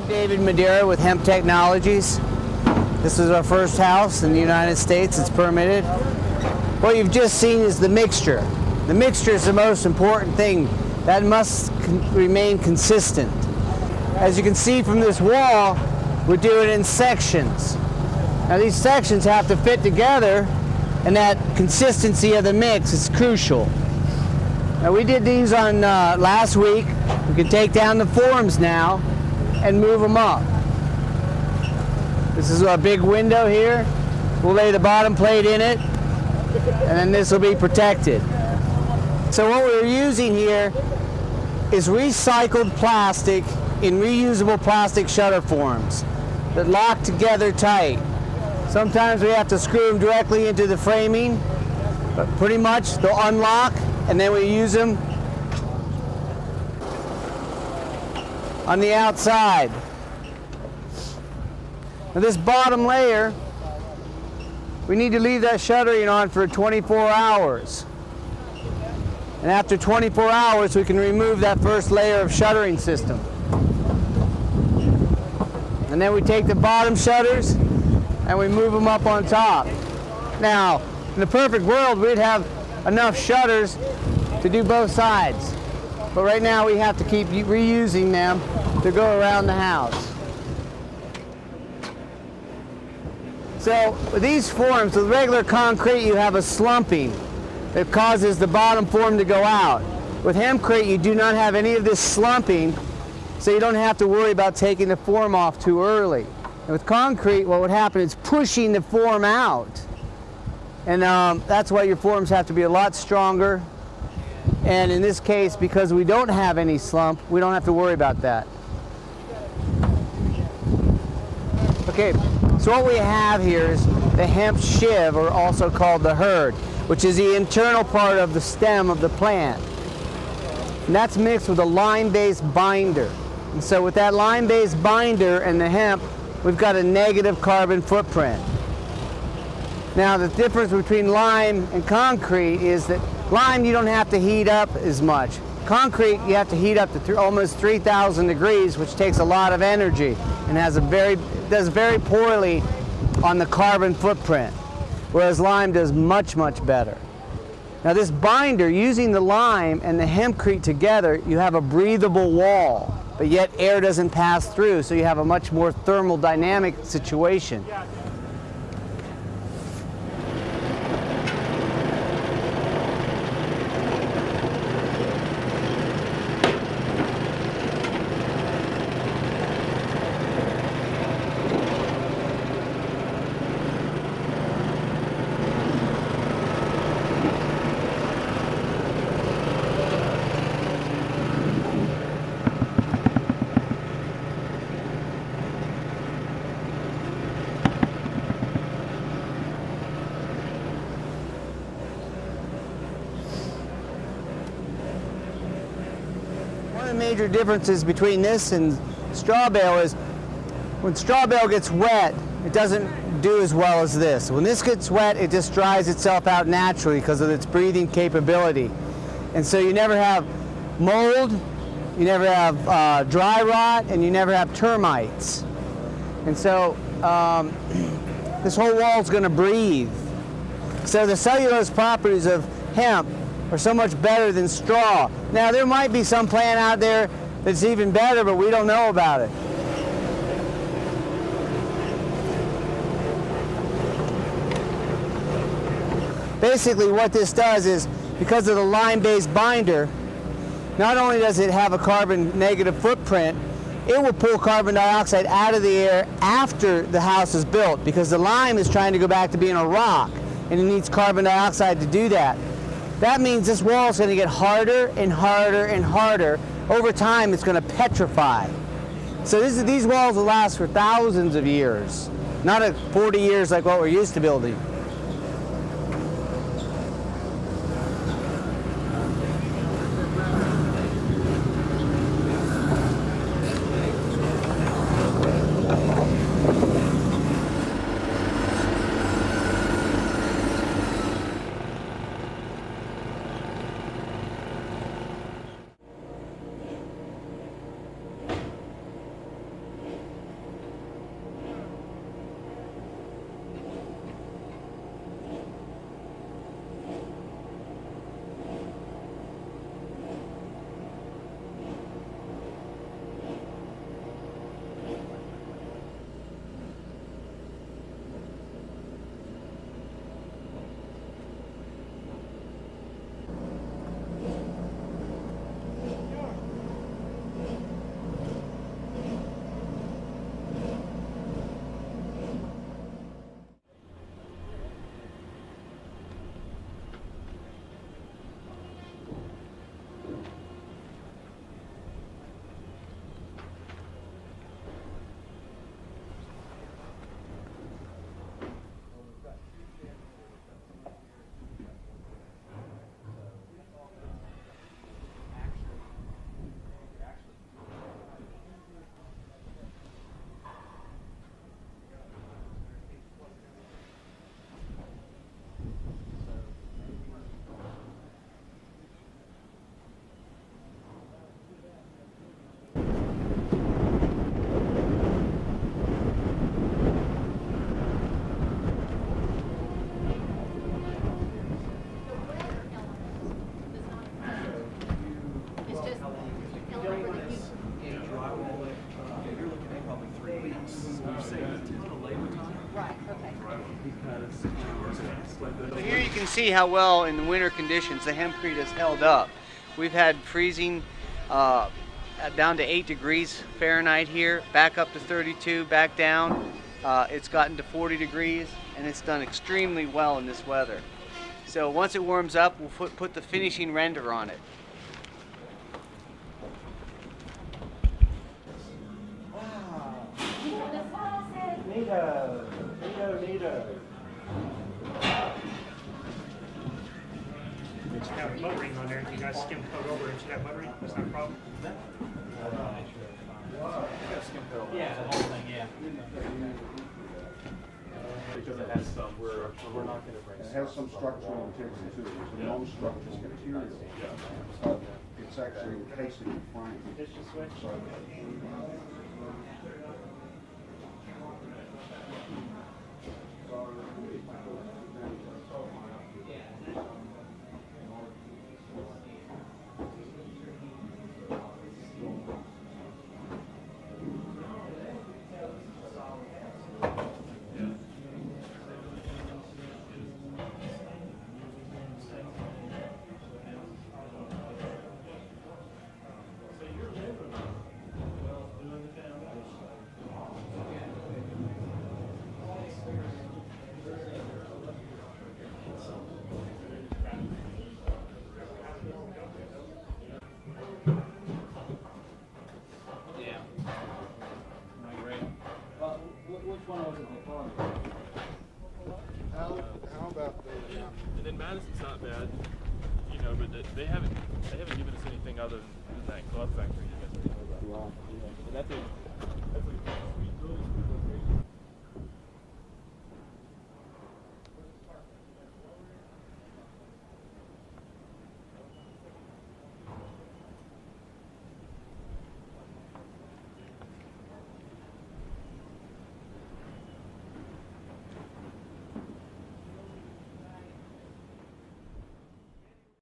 I'm David Madeira with Hemp Technologies. This is our first house in the United States. It's permitted. What you've just seen is the mixture. The mixture is the most important thing. That must remain consistent. As you can see from this wall, we do it in sections. Now these sections have to fit together, and that consistency of the mix is crucial. Now we did these on last week. We can take down the forms now and move them up. This is our big window here. We'll lay the bottom plate in it, and then this will be protected. So what we're using here is recycled plastic in reusable plastic shutter forms that lock together tight. Sometimes we have to screw them directly into the framing, but pretty much they'll unlock, and then we use them on the outside. Now this bottom layer, we need to leave that shuttering on for 24 hours. And after 24 hours, we can remove that first layer of shuttering system. And then we take the bottom shutters and we move them up on top. Now, in the perfect world, we'd have enough shutters to do both sides. But right now, we have to keep reusing them to go around the house. So with these forms, with regular concrete, you have a slumping that causes the bottom form to go out. With Hempcrete, you do not have any of this slumping, so you don't have to worry about taking the form off too early. And with concrete, what would happen is pushing the form out. And that's why your forms have to be a lot stronger. And in this case, because we don't have any slump, we don't have to worry about that. Okay, so what we have here is the hemp shiv, or also called the hurd, which is the internal part of the stem of the plant. And that's mixed with a lime-based binder. And so with that lime-based binder and the hemp, we've got a negative carbon footprint. Now the difference between lime and concrete is that lime you don't have to heat up as much. Concrete you have to heat up to almost 3,000 degrees, which takes a lot of energy and does very poorly on the carbon footprint, whereas lime does much, much better. Now this binder, using the lime and the hempcrete together, you have a breathable wall, but yet air doesn't pass through, so you have a much more thermodynamic situation. One of the major differences between this and straw bale is when straw bale gets wet, it doesn't do as well as this. When this gets wet, it just dries itself out naturally because of its breathing capability. And so you never have mold, you never have dry rot, and you never have termites. And so this whole wall is going to breathe. So the cellulose properties of hemp are so much better than straw. Now there might be some plant out there that's even better, but we don't know about it. Basically what this does is, because of the lime-based binder, not only does it have a carbon negative footprint, it will pull carbon dioxide out of the air after the house is built, because the lime is trying to go back to being a rock, and it needs carbon dioxide to do that. That means this wall is going to get harder and harder and harder. Over time, it's going to petrify. So these walls will last for thousands of years, not 40 years like what we're used to building. You're looking at probably 3 weeks. We've saved a little labor time. Right, okay. So here you can see how well in the winter conditions the hempcrete has held up. We've had freezing down to 8 degrees Fahrenheit here, back up to 32, back down. It's gotten to 40 degrees, and it's done extremely well in this weather. So once it warms up, we'll put the finishing render on it. Wow. Neato. Neato. It should have a buttering on there. If you guys skim coat over it, should have buttering. That's not a problem. Yeah, the whole thing, yeah. Because it has some, we're not going to bring. It has some structural integrity too. It's a non-structural material. So it's actually encasing the frame. So, Which one was it before? how about the? And then Madison's not bad, you know, but they haven't given us anything other than that glove factory. And that's a sweet building.